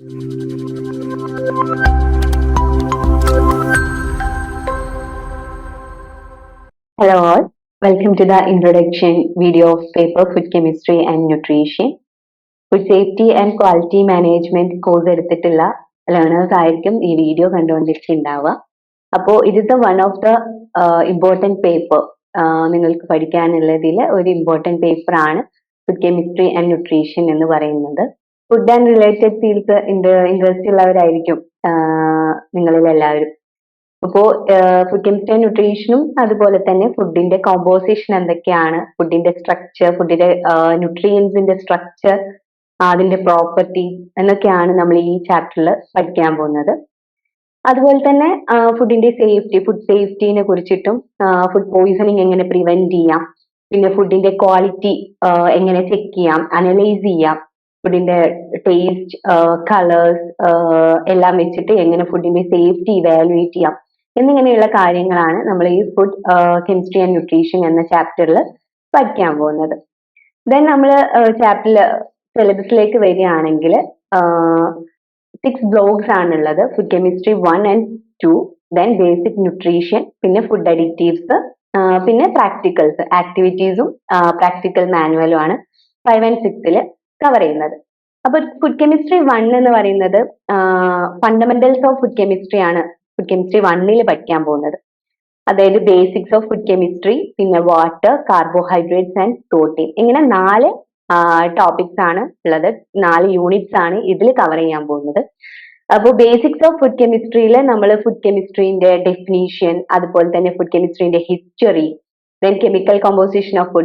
Hello all, welcome to the introduction video of paper Food Chemistry and Nutrition. Food Safety and Quality Management course എടുത്തിട്ടുള്ള learners ആയിരിക്കും ഈ video കണ്ടുകൊണ്ടിരിക്കുന്നുണ്ടാവുക. അപ്പോൾ ഇത് one of the important paper നിങ്ങൾക്ക് പഠിക്കാനുള്ളതിൽ ഒരു ഇമ്പോർട്ടൻറ്റ് പേപ്പർ ആണ് ഫുഡ് കെമിസ്ട്രി ആൻഡ് ന്യൂട്രീഷൻ എന്ന് പറയുന്നത്. Food and related fields interest ഉള്ളവരായിരിക്കും നിങ്ങളിൽ എല്ലാവരും. അപ്പോൾ ഫുഡ് കെമിസ്ട്രി ആൻഡ് ന്യൂട്രീഷനും അതുപോലെ തന്നെ ഫുഡിന്റെ കോമ്പോസിഷൻ എന്തൊക്കെയാണ്, ഫുഡിന്റെ സ്ട്രക്ചർ, ഫുഡിന്റെ ന്യൂട്രിയൻസിന്റെ സ്ട്രക്ചർ, അതിന്റെ പ്രോപ്പർട്ടി എന്നൊക്കെയാണ് നമ്മൾ ഈ ചാപ്റ്ററിൽ പഠിക്കാൻ പോകുന്നത്. അതുപോലെ തന്നെ ഫുഡിന്റെ സേഫ്റ്റി, ഫുഡ് സേഫ്റ്റിനെ കുറിച്ചിട്ടും ഫുഡ് പോയിസണിങ് എങ്ങനെ പ്രിവെന്റ് ചെയ്യാം, പിന്നെ ഫുഡിന്റെ ക്വാളിറ്റി എങ്ങനെ ചെക്ക് ചെയ്യാം, അനലൈസ് ചെയ്യാം, ഫുഡിന്റെ ടേസ്റ്റ്, കളേഴ്സ് എല്ലാം വെച്ചിട്ട് എങ്ങനെ ഫുഡിന്റെ സേഫ്റ്റി ഇവാലുവേറ്റ് ചെയ്യാം എന്നിങ്ങനെയുള്ള കാര്യങ്ങളാണ് നമ്മൾ ഈ ഫുഡ് കെമിസ്ട്രി ആൻഡ് ന്യൂട്രീഷൻ എന്ന ചാപ്റ്ററിൽ പഠിക്കാൻ പോകുന്നത്. ദെൻ നമ്മൾ ചാപ്റ്ററിൽ സിലബസിലേക്ക് വരികയാണെങ്കിൽ 6 ബ്ലോക്സ് ആണുള്ളത്. Food chemistry 1 and 2, then basic nutrition, പിന്നെ ഫുഡ് അഡിക്റ്റീവ്സ്, പിന്നെ പ്രാക്ടിക്കൽസ്, ആക്ടിവിറ്റീസും പ്രാക്ടിക്കൽ മാനുവലും ആണ് 5 and 6 കവർ ചെയ്യുന്നത്. അപ്പൊ ഫുഡ് കെമിസ്ട്രി 1 എന്ന് പറയുന്നത് ഫണ്ടമെന്റൽസ് ഓഫ് ഫുഡ് കെമിസ്ട്രി ആണ് ഫുഡ് കെമിസ്ട്രി 1 പഠിക്കാൻ പോകുന്നത്. അതായത് ബേസിക്സ് ഓഫ് ഫുഡ് കെമിസ്ട്രി, പിന്നെ വാട്ടർ, കാർബോഹൈഡ്രേറ്റ്സ് ആൻഡ് പ്രോട്ടീൻ, ഇങ്ങനെ 4 ടോപ്പിക്സ് ആണ് ഉള്ളത്. 4 യൂണിറ്റ്സ് ആണ് ഇതിൽ കവർ ചെയ്യാൻ പോകുന്നത്. അപ്പോൾ ബേസിക്സ് ഓഫ് ഫുഡ് കെമിസ്ട്രിയിൽ നമ്മൾ ഫുഡ് കെമിസ്ട്രിന്റെ ഡെഫിനീഷൻ, അതുപോലെ തന്നെ ഫുഡ് കെമിസ്ട്രിന്റെ history, then chemical composition of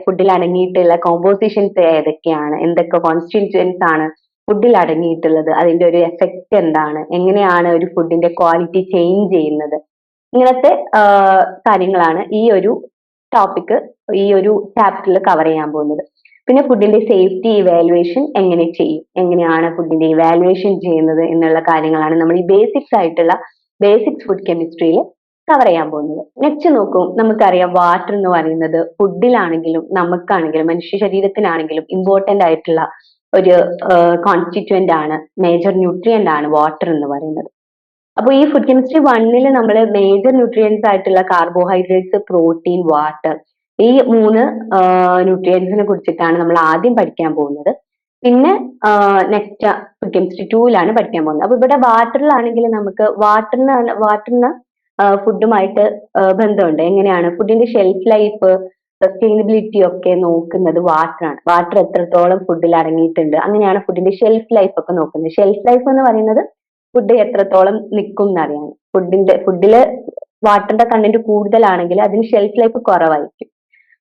ഫുഡിൽ അടങ്ങിയിട്ടുള്ള കോമ്പോസിഷൻസ് ഏതൊക്കെയാണ്, എന്തൊക്കെ കോൺസ്റ്റിറ്റ്യൂവൻസ് ആണ് ഫുഡിൽ അടങ്ങിയിട്ടുള്ളത്, അതിന്റെ ഒരു എഫക്റ്റ് എന്താണ്, എങ്ങനെയാണ് ഒരു ഫുഡിന്റെ ക്വാളിറ്റി ചേഞ്ച് ചെയ്യുന്നത്, ഇങ്ങനത്തെ കാര്യങ്ങളാണ് ഈ ഒരു ടോപ്പിക് ഈ ഒരു ചാപ്റ്ററിൽ കവർ ചെയ്യാൻ പോകുന്നത്. പിന്നെ ഫുഡിന്റെ സേഫ്റ്റി ഇവാലുവേഷൻ എങ്ങനെ ചെയ്യും, എങ്ങനെയാണ് ഫുഡിന്റെ ഇവാലുവേഷൻ ചെയ്യുന്നത് എന്നുള്ള കാര്യങ്ങളാണ് നമ്മൾ ഈ ബേസിക്സ് ഫുഡ് കെമിസ്ട്രിയിൽ കവർ ചെയ്യാൻ പോകുന്നത്. നെക്സ്റ്റ് നോക്കൂ, നമുക്കറിയാം വാട്ടർ എന്ന് പറയുന്നത് ഫുഡിലാണെങ്കിലും നമുക്കാണെങ്കിലും മനുഷ്യ ശരീരത്തിനാണെങ്കിലും ഇമ്പോർട്ടന്റ് ആയിട്ടുള്ള ഒരു കോൺസ്റ്റിറ്റ്യൂവന്റ് ആണ്, മേജർ ന്യൂട്രിയന്റ് ആണ് വാട്ടർ എന്ന് പറയുന്നത്. അപ്പോൾ ഈ ഫുഡ് കെമിസ്ട്രി 1 നമ്മൾ മേജർ ന്യൂട്രിയൻസ് ആയിട്ടുള്ള കാർബോഹൈഡ്രേറ്റ്സ്, പ്രോട്ടീൻ, വാട്ടർ, ഈ 3 ന്യൂട്രിയൻസിനെ കുറിച്ചിട്ടാണ് നമ്മൾ ആദ്യം പഠിക്കാൻ പോകുന്നത്. പിന്നെ നെക്സ്റ്റ് ഫുഡ് കെമിസ്ട്രി 2 പഠിക്കാൻ പോകുന്നത്. അപ്പൊ ഇവിടെ വാട്ടറിലാണെങ്കിൽ നമുക്ക് വാട്ടറിന് ഫുഡുമായിട്ട് ബന്ധമുണ്ട്. എങ്ങനെയാണ് ഫുഡിന്റെ ഷെൽഫ് ലൈഫ്, സസ്റ്റൈനബിലിറ്റി ഒക്കെ നോക്കുന്നത് വാട്ടറാണ്. വാട്ടർ എത്രത്തോളം ഫുഡിൽ അടങ്ങിയിട്ടുണ്ട്, അങ്ങനെയാണ് ഫുഡിന്റെ ഷെൽഫ് ലൈഫ് ഒക്കെ നോക്കുന്നത്. ഷെൽഫ് ലൈഫ് എന്ന് പറയുന്നത് ഫുഡ് എത്രത്തോളം നിൽക്കും എന്നറിയാണ്. ഫുഡില് വാട്ടറിന്റെ കണ്ടന്റ് കൂടുതലാണെങ്കിൽ അതിന് ഷെൽഫ് ലൈഫ് കുറവായിരിക്കും.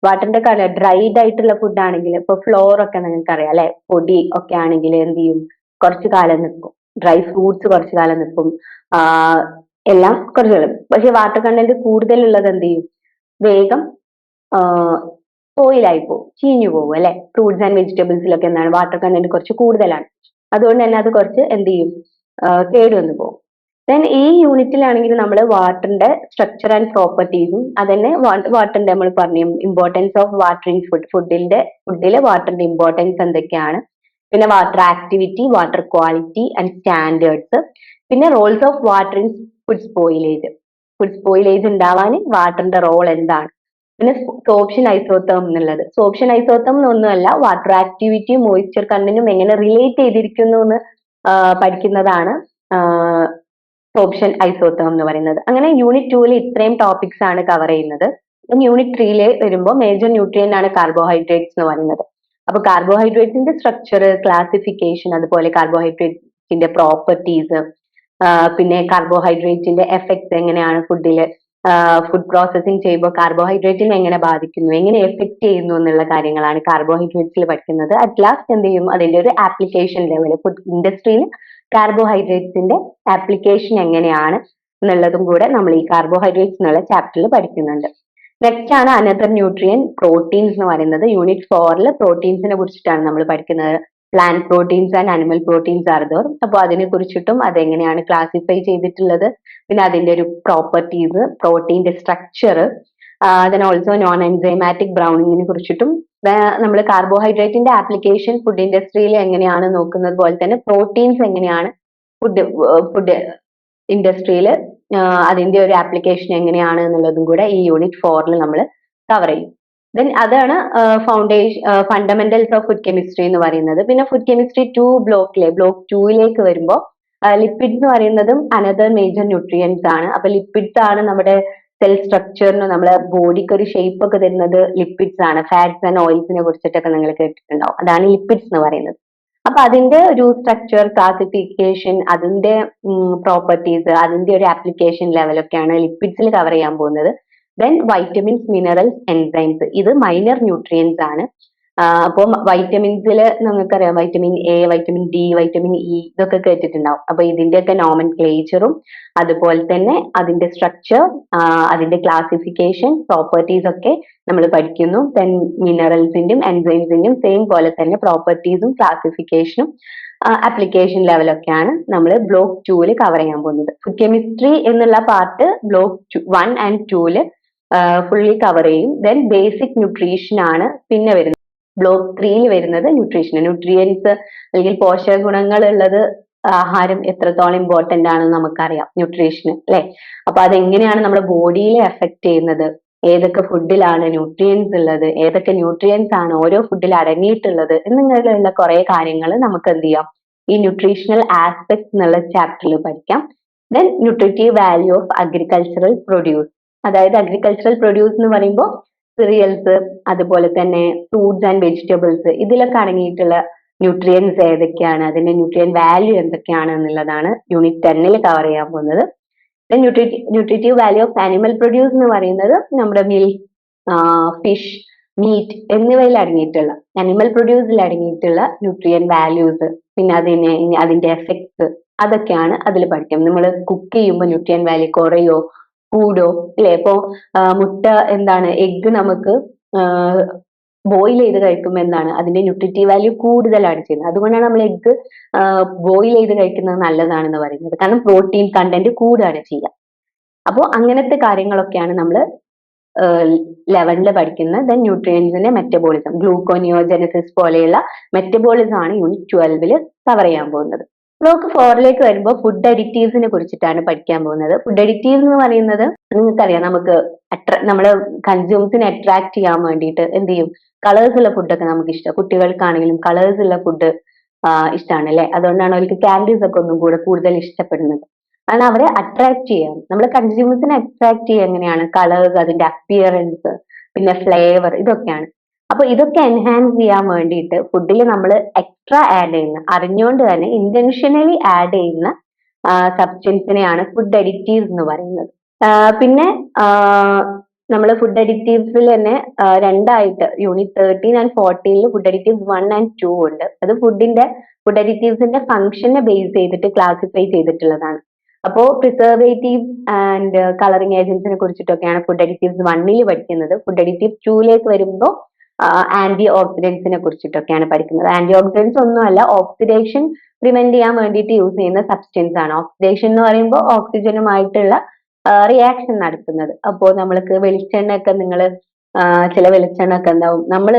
വാട്ടറിന്റെ ഡ്രൈഡ് ആയിട്ടുള്ള ഫുഡ് ആണെങ്കിൽ, ഇപ്പൊ ഫ്ലോർ ഒക്കെ നിങ്ങൾക്ക് അറിയാം അല്ലെ, പൊടി ഒക്കെ ആണെങ്കിൽ എന്ത് ചെയ്യും, കുറച്ചു കാലം നിൽക്കും. ഡ്രൈ ഫ്രൂട്ട്സ് കുറച്ചു കാലം നിൽക്കും, എല്ലാം കുറച്ചു കാലം. പക്ഷെ വാട്ടർ കണ്ടന്റ് കൂടുതലുള്ളത് എന്ത് ചെയ്യും, വേഗം സ്പോയിലായി പോകും, ചീഞ്ഞു പോകും അല്ലെ. ഫ്രൂട്ട്സ് ആൻഡ് വെജിറ്റബിൾസിലൊക്കെ എന്താണ് വാട്ടർ കണ്ടന്റ് കുറച്ച് കൂടുതലാണ്. അതുകൊണ്ട് തന്നെ അത് കുറച്ച് എന്ത് ചെയ്യും, കേടുവന്നു പോകും. ദെൻ ഈ യൂണിറ്റിലാണെങ്കിൽ നമ്മൾ വാട്ടറിന്റെ സ്ട്രക്ചർ ആൻഡ് പ്രോപ്പർട്ടീസും അതന്നെ വാട്ടറിന്റെ നമ്മൾ പറഞ്ഞു ഇമ്പോർട്ടൻസ് ഓഫ് വാട്ടർ ഇൻ ഫുഡിലെ വാട്ടറിന്റെ ഇമ്പോർട്ടൻസ് എന്തൊക്കെയാണ്, പിന്നെ water activity, water quality and standards, പിന്നെ roles of water in food spoilage ഉണ്ടാവാൻ വാട്ടറിന്റെ റോൾ എന്താണ്, പിന്നെ സോപ്ഷൻ ഐസോതേം എന്നുള്ളത്. സോപ്ഷൻ ഐസോതേം എന്നൊന്നുമല്ല, വാട്ടർ ആക്ടിവിറ്റിയും മോയ്സ്ചർ കണ്ടന്റും എങ്ങനെ റിലേറ്റ് ചെയ്തിരിക്കുന്നു എന്ന് പഠിക്കുന്നതാണ് സോപ്ഷൻ ഐസോതേം എന്ന് പറയുന്നത്. അങ്ങനെ യൂണിറ്റ് 2 ഇത്രയും ടോപ്പിക്സ് ആണ് കവർ ചെയ്യുന്നത്. യൂണിറ്റ് 3 വരുമ്പോൾ മേജർ ന്യൂട്രിയന്റ് ആണ് കാർബോഹൈഡ്രേറ്റ്സ് എന്ന് പറയുന്നത്. അപ്പൊ കാർബോഹൈഡ്രേറ്റ്സിന്റെ സ്ട്രക്ചർ, ക്ലാസിഫിക്കേഷൻ, അതുപോലെ കാർബോഹൈഡ്രേറ്റ്സിന്റെ പ്രോപ്പർട്ടീസ്, പിന്നെ കാർബോഹൈഡ്രേറ്റിന്റെ എഫക്ട്സ് എങ്ങനെയാണ് ഫുഡ് പ്രോസസ്സിംഗ് ചെയ്യുമ്പോൾ കാർബോഹൈഡ്രേറ്റിനെ എങ്ങനെ ബാധിക്കുന്നു, എങ്ങനെ എഫക്ട് ചെയ്യുന്നു എന്നുള്ള കാര്യങ്ങളാണ് കാർബോഹൈഡ്രേറ്റ്സിൽ പഠിക്കുന്നത്. അറ്റ് ലാസ്റ്റ് എന്ത് ചെയ്യും, അതിന്റെ ഒരു ആപ്ലിക്കേഷൻ ലെവൽ ഫുഡ് ഇൻഡസ്ട്രിയിൽ കാർബോഹൈഡ്രേറ്റ്സിന്റെ ആപ്ലിക്കേഷൻ എങ്ങനെയാണ് എന്നുള്ളതും കൂടെ നമ്മൾ ഈ കാർബോഹൈഡ്രേറ്റ്സ് എന്നുള്ള ചാപ്റ്ററിൽ പഠിക്കുന്നുണ്ട്. നെക്സ്റ്റ് ആണ് അനദർ ന്യൂട്രിയൻ പ്രോട്ടീൻസ് എന്ന് പറയുന്നത്. യൂണിറ്റ് 4 പ്രോട്ടീൻസിനെ കുറിച്ചിട്ടാണ് നമ്മൾ പഠിക്കുന്നത്. Plant proteins and animal proteins are there. അപ്പോൾ അതിനെ കുറിച്ചിട്ടും അതെങ്ങനെയാണ് ക്ലാസിഫൈ ചെയ്തിട്ടുള്ളത്, പിന്നെ അതിന്റെ ഒരു പ്രോപ്പർട്ടീസ്, പ്രോട്ടീന്റെ structure, then also non enzymatic ബ്രൗണിങ്ങിനെ കുറിച്ചിട്ടും നമ്മൾ കാർബോഹൈഡ്രേറ്റിന്റെ ആപ്ലിക്കേഷൻ ഫുഡ് ഇൻഡസ്ട്രിയിൽ എങ്ങനെയാണ് നോക്കുന്നത് പോലെ തന്നെ പ്രോട്ടീൻസ് എങ്ങനെയാണ് ഫുഡ് ഇൻഡസ്ട്രിയിൽ അതിന്റെ ഒരു ആപ്ലിക്കേഷൻ എങ്ങനെയാണ് എന്നുള്ളതും കൂടെ ഈ യൂണിറ്റ് 4 നമ്മൾ കവർ ചെയ്യും. ദെൻ അതാണ് ഫണ്ടമെന്റൽസ് ഓഫ് ഫുഡ് കെമിസ്ട്രി എന്ന് പറയുന്നത്. പിന്നെ ഫുഡ് കെമിസ്ട്രി 2 ബ്ലോക്ക് 2ലേക്ക് വരുമ്പോൾ ലിപ്പിഡ്സ് എന്ന് പറയുന്നതും അനദർ മേജർ ന്യൂട്രിയൻസ് ആണ്. അപ്പൊ ലിപ്പിഡ്സ് ആണ് നമ്മുടെ സെൽ സ്ട്രക്ചറിന് നമ്മുടെ ബോഡിക്ക് ഒരു ഷേപ്പ് ഒക്കെ തരുന്നത് ലിപ്പിഡ്സ് ആണ്. ഫാറ്റ്സ് ആൻഡ് ഓയിൽസിനെ കുറിച്ചിട്ടൊക്കെ നിങ്ങൾ കേട്ടിട്ടുണ്ടാവും. അതാണ് ലിപ്പിഡ്സ് എന്ന് പറയുന്നത്. അപ്പൊ അതിന്റെ ഒരു സ്ട്രക്ചർ, ക്ലാസിഫിക്കേഷൻ, അതിന്റെ പ്രോപ്പർട്ടീസ്, അതിന്റെ ഒരു ആപ്ലിക്കേഷൻ ലെവലൊക്കെയാണ് ലിപ്പിഡ്സിൽ കവർ ചെയ്യാൻ പോകുന്നത്. ദെൻ വൈറ്റമിൻസ്, മിനറൽസ്, എൻസൈംസ്, ഇത് മൈനർ ന്യൂട്രിയൻസ് ആണ്. അപ്പോൾ വൈറ്റമിൻസിൽ നിങ്ങൾക്കറിയാം vitamin A, vitamin D, vitamin E ഇതൊക്കെ കേട്ടിട്ടുണ്ടാവും. അപ്പൊ ഇതിന്റെയൊക്കെ നോമൻക്ലേച്ചറും അതുപോലെ തന്നെ അതിന്റെ സ്ട്രക്ചർ, അതിന്റെ ക്ലാസിഫിക്കേഷൻ, പ്രോപ്പർട്ടീസ് ഒക്കെ നമ്മൾ പഠിക്കുന്നു. ദെൻ മിനറൽസിന്റെയും എൻസൈംസിന്റെയും സെയിം പോലെ തന്നെ പ്രോപ്പർട്ടീസും ക്ലാസിഫിക്കേഷനും ആപ്ലിക്കേഷൻ ലെവലൊക്കെയാണ് നമ്മൾ ബ്ലോക്ക് 2 കവർ ചെയ്യാൻ പോകുന്നത്. ഫുഡ് കെമിസ്ട്രി എന്നുള്ള part block 1 and 2 fully cover ചെയ്യും. ദെൻ ബേസിക് ന്യൂട്രീഷൻ ആണ് പിന്നെ വരുന്നത്. ബ്ലോക്ക് 3 വരുന്നത് ന്യൂട്രിയൻസ് അല്ലെങ്കിൽ പോഷക ഗുണങ്ങൾ ഉള്ളത് ആഹാരം എത്രത്തോളം ഇമ്പോർട്ടന്റ് ആണെന്ന് നമുക്കറിയാം ന്യൂട്രീഷന്, അല്ലെ? അപ്പൊ അതെങ്ങനെയാണ് നമ്മുടെ ബോഡിയിലെ എഫക്ട് ചെയ്യുന്നത്, ഏതൊക്കെ ഫുഡിലാണ് ന്യൂട്രിയൻസ് ഉള്ളത്, ഏതൊക്കെ ന്യൂട്രിയൻസ് ആണ് ഓരോ ഫുഡിൽ അടങ്ങിയിട്ടുള്ളത് എന്നിങ്ങനെയുള്ള കുറെ കാര്യങ്ങൾ നമുക്ക് എന്ത് ചെയ്യാം ഈ ന്യൂട്രീഷണൽ ആസ്പെക്ട് എന്നുള്ള ചാപ്റ്ററിൽ പഠിക്കാം. Then nutritive value of agricultural produce, അതായത് അഗ്രികൾച്ചറൽ പ്രൊഡ്യൂസ് എന്ന് പറയുമ്പോൾ സിറിയൽസ്, അതുപോലെ തന്നെ ഫ്രൂട്ട്സ് ആൻഡ് വെജിറ്റബിൾസ്, ഇതിലൊക്കെ അടങ്ങിയിട്ടുള്ള ന്യൂട്രിയൻസ് ഏതൊക്കെയാണ്, അതിന്റെ ന്യൂട്രിയൻ വാല്യൂ എന്തൊക്കെയാണ് എന്നുള്ളതാണ് യൂണിറ്റ് 10 കവർ ചെയ്യാൻ പോകുന്നത്. Nutritive value of animal produce എന്ന് പറയുന്നത് നമ്മുടെ മിൽക്ക്, ഫിഷ്, മീറ്റ് എന്നിവയിൽ അടങ്ങിയിട്ടുള്ള ആനിമൽ പ്രൊഡ്യൂസിൽ അടങ്ങിയിട്ടുള്ള ന്യൂട്രിയൻ വാല്യൂസ്, പിന്നെ അതിന്റെ എഫക്ട്സ്, അതൊക്കെയാണ് അതിൽ പഠിക്കുന്നത്. നമ്മൾ കുക്ക് ചെയ്യുമ്പോൾ ന്യൂട്രിയൻ വാല്യൂ കുറയോ കൂടോ, അല്ലെ? ഇപ്പോ മുട്ട എന്താണ്, എഗ്ഗ് നമുക്ക് ബോയിൽ ചെയ്ത് കഴിക്കുമ്പോൾ എന്താണ് അതിന്റെ ന്യൂട്രിറ്റീവ് വാല്യൂ കൂടുതലാണ് ചെയ്യുന്നത്. അതുകൊണ്ടാണ് നമ്മൾ എഗ്ഗ് ബോയിൽ ചെയ്ത് കഴിക്കുന്നത് നല്ലതാണെന്ന് പറയുന്നത്. കാരണം പ്രോട്ടീൻ കണ്ടന്റ് കൂടുകയാണ് ചെയ്യുക. അപ്പോൾ അങ്ങനത്തെ കാര്യങ്ങളൊക്കെയാണ് നമ്മൾ 11ൽ പഠിക്കുന്നത്. ദെൻ ന്യൂട്രിയൻസിന്റെ മെറ്റബോളിസം, ഗ്ലൂക്കോനിയോജനസിസ് പോലെയുള്ള മെറ്റബോളിസം ആണ് യൂണിറ്റ് 12 കവർ ചെയ്യാൻ പോകുന്നത്. ബ്ലോക്ക് 4ലേക്ക് വരുമ്പോൾ ഫുഡ് അഡിറ്റീവ്സിനെ കുറിച്ചിട്ടാണ് പഠിക്കാൻ പോകുന്നത്. ഫുഡ് അഡിറ്റീവ്സ് എന്ന് പറയുന്നത് നിങ്ങൾക്കറിയാം, നമുക്ക് നമ്മള് കൺസ്യൂംസിനെ അട്രാക്ട് ചെയ്യാൻ വേണ്ടിയിട്ട് എന്ത് ചെയ്യും, കളേഴ്സ് ഉള്ള ഫുഡൊക്കെ നമുക്ക് ഇഷ്ടം. കുട്ടികൾക്കാണെങ്കിലും കളേഴ്സ് ഉള്ള ഫുഡ് ഇഷ്ടമാണ്, അല്ലെ? അതുകൊണ്ടാണ് അവർക്ക് കാൻഡീസ് ഒക്കെ ഒന്നും കൂടെ കൂടുതൽ ഇഷ്ടപ്പെടുന്നത്. കാരണം അവരെ അട്രാക്ട് ചെയ്യാൻ, നമ്മൾ കൺസ്യൂമേഴ്സിനെ അട്രാക്ട് ചെയ്യുക എങ്ങനെയാണ്, കളേഴ്സ്, അതിന്റെ അപ്പിയറൻസ്, പിന്നെ ഫ്ലേവർ, ഇതൊക്കെയാണ്. അപ്പൊ ഇതൊക്കെ എൻഹാൻസ് ചെയ്യാൻ വേണ്ടിയിട്ട് ഫുഡിൽ നമ്മൾ എക്സ്ട്രാ ആഡ് ചെയ്യുന്ന, അറിഞ്ഞുകൊണ്ട് തന്നെ ഇന്റൻഷനലി ആഡ് ചെയ്യുന്ന സബ്സ്റ്റൻസിനെയാണ് ഫുഡ് അഡിറ്റീവ്സ് എന്ന് പറയുന്നത്. പിന്നെ നമ്മൾ ഫുഡ് അഡിറ്റീവ്സിൽ തന്നെ രണ്ടായിട്ട് unit 13 and 14 food additives 1 and 2 ഉണ്ട്. അത് ഫുഡ് അഡിറ്റീവ്സിന്റെ ഫംഗ്ഷനെ ബേസ് ചെയ്തിട്ട് ക്ലാസിഫൈ ചെയ്തിട്ടുള്ളതാണ്. അപ്പോ പ്രിസർവേറ്റീവ്സ് ആൻഡ് കളറിംഗ് ഏജൻസിനെ കുറിച്ചിട്ടൊക്കെയാണ് ഫുഡ് അഡിറ്റീവ്സ് 1 പഠിക്കുന്നത്. ഫുഡ് അഡിറ്റീവ് 2ലേക്ക് വരുമ്പോൾ ആന്റി ഓക്സിഡൻസിനെ കുറിച്ചിട്ടൊക്കെയാണ് പഠിക്കുന്നത്. ആന്റി ഓക്സിഡൻസ് ഒന്നുമല്ല, ഓക്സിഡേഷൻ പ്രിവെന്റ് ചെയ്യാൻ വേണ്ടിയിട്ട് യൂസ് ചെയ്യുന്ന സബ്സ്റ്റൻസ് ആണ്. ഓക്സിഡേഷൻ എന്ന് പറയുമ്പോൾ ഓക്സിജനുമായിട്ടുള്ള റിയാക്ഷൻ നടത്തുന്നത്. അപ്പോ നമ്മൾക്ക് വെളിച്ചെണ്ണ ഒക്കെ ചില വെളിച്ചെണ്ണ ഒക്കെ എന്താവും, നമ്മൾ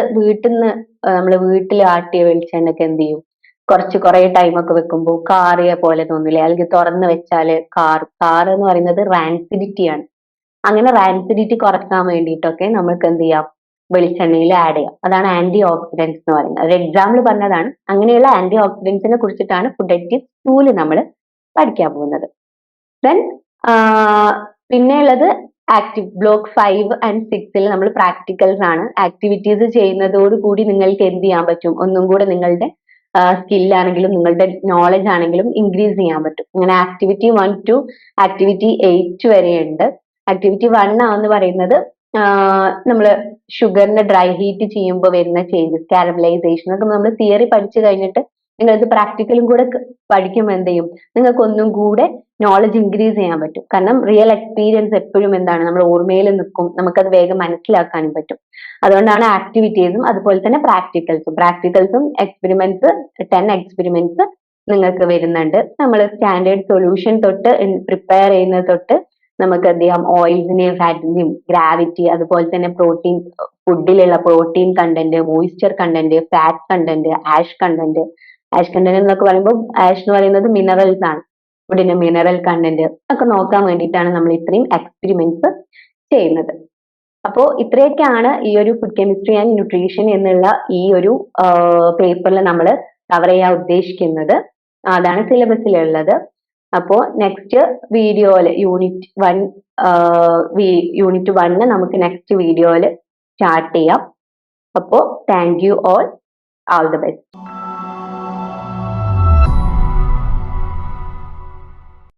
വീട്ടിൽ ആട്ടിയ വെളിച്ചെണ്ണ ഒക്കെ എന്ത് ചെയ്യും, കുറെ ടൈം ഒക്കെ വെക്കുമ്പോൾ കാറിയ പോലെ തോന്നില്ലേ, അല്ലെങ്കിൽ തുറന്ന് വെച്ചാല് കാർ എന്ന് പറയുന്നത് റാൻസിഡിറ്റി ആണ്. അങ്ങനെ റാൻസിഡിറ്റി കുറക്കാൻ വേണ്ടിയിട്ടൊക്കെ നമ്മൾക്ക് എന്ത് ചെയ്യാം, വെളിച്ചെണ്ണയിൽ ആഡ് ചെയ്യാം. അതാണ് ആന്റി ഓക്സിഡൻസ് എന്ന് പറയുന്നത്. ഒരു എക്സാമ്പിൾ പറഞ്ഞതാണ്. അങ്ങനെയുള്ള ആന്റി ഓക്സിഡൻസിനെ കുറിച്ചിട്ടാണ് ഫുഡ് അഡിറ്റീവ് 2 നമ്മൾ പഠിക്കാൻ പോകുന്നത്. ദെൻ പിന്നെയുള്ളത് ബ്ലോക്ക് 5 ആൻഡ് 6 നമ്മൾ പ്രാക്ടിക്കൽസ് ആണ്. ആക്ടിവിറ്റീസ് ചെയ്യുന്നതോടുകൂടി നിങ്ങൾക്ക് എന്ത് ചെയ്യാൻ പറ്റും, ഒന്നും കൂടെ നിങ്ങളുടെ സ്കില്ലാണെങ്കിലും നിങ്ങളുടെ നോളജ് ആണെങ്കിലും ഇൻക്രീസ് ചെയ്യാൻ പറ്റും. അങ്ങനെ ആക്ടിവിറ്റി 1 to ആക്ടിവിറ്റി 8 വരെയുണ്ട്. ആക്ടിവിറ്റി 1 എന്ന് പറയുന്നത് നമ്മൾ ഷുഗറിനെ ഡ്രൈ ഹീറ്റ് ചെയ്യുമ്പോൾ വരുന്ന ചേഞ്ചസ്, കാരമലൈസേഷൻ, ഒക്കെ നമ്മൾ തിയറി പഠിച്ചു കഴിഞ്ഞിട്ട് നിങ്ങൾക്ക് പ്രാക്ടിക്കലും കൂടെ പഠിക്കുമ്പോൾ എന്ത് ചെയ്യും, നിങ്ങൾക്ക് ഒന്നും കൂടെ നോളജ് ഇൻക്രീസ് ചെയ്യാൻ പറ്റും. കാരണം റിയൽ എക്സ്പീരിയൻസ് എപ്പോഴും എന്താണ്, നമ്മുടെ ഓർമ്മയിൽ നിൽക്കും, നമുക്കത് വേഗം മനസ്സിലാക്കാനും പറ്റും. അതുകൊണ്ടാണ് ആക്ടിവിറ്റീസും അതുപോലെ തന്നെ പ്രാക്ടിക്കൽസും എക്സ്പെരിമെന്റ്സ് 10 എക്സ്പെരിമെന്റ്സ് നിങ്ങൾക്ക് വരുന്നുണ്ട്. നമ്മൾ സ്റ്റാൻഡേർഡ് സൊല്യൂഷൻ തൊട്ട് പ്രിപ്പയർ ചെയ്യുന്നത് തൊട്ട് നമുക്ക് എന്ത് ചെയ്യാം, ഓയിൽസിനെയും ഫാറ്റിനെയും ഗ്രാവിറ്റി, അതുപോലെ തന്നെ പ്രോട്ടീൻ, ഫുഡിലുള്ള protein content, moisture content, fat content, ash content. Ash content എന്നൊക്കെ പറയുമ്പോൾ ആഷ് എന്ന് പറയുന്നത് മിനറൽസ് ആണ്. ഫുഡിന്റെ മിനറൽ കണ്ടന്റ് ഒക്കെ നോക്കാൻ വേണ്ടിയിട്ടാണ് നമ്മൾ ഇത്രയും എക്സ്പെരിമെന്റ്സ് ചെയ്യുന്നത്. അപ്പോൾ ഇത്രയൊക്കെയാണ് ഈ ഒരു ഫുഡ് കെമിസ്ട്രി ആൻഡ് ന്യൂട്രീഷൻ എന്നുള്ള ഈ ഒരു പേപ്പറിൽ നമ്മൾ കവർ ചെയ്യാൻ ഉദ്ദേശിക്കുന്നത്. അതാണ് സിലബസിലുള്ളത്. അപ്പോൾ നെക്സ്റ്റ് വീഡിയോയിൽ യൂണിറ്റ് 1 നമുക്ക് നെക്സ്റ്റ് വീഡിയോയിൽ സ്റ്റാർട്ട് ചെയ്യാം. അപ്പോൾ thank you all the best.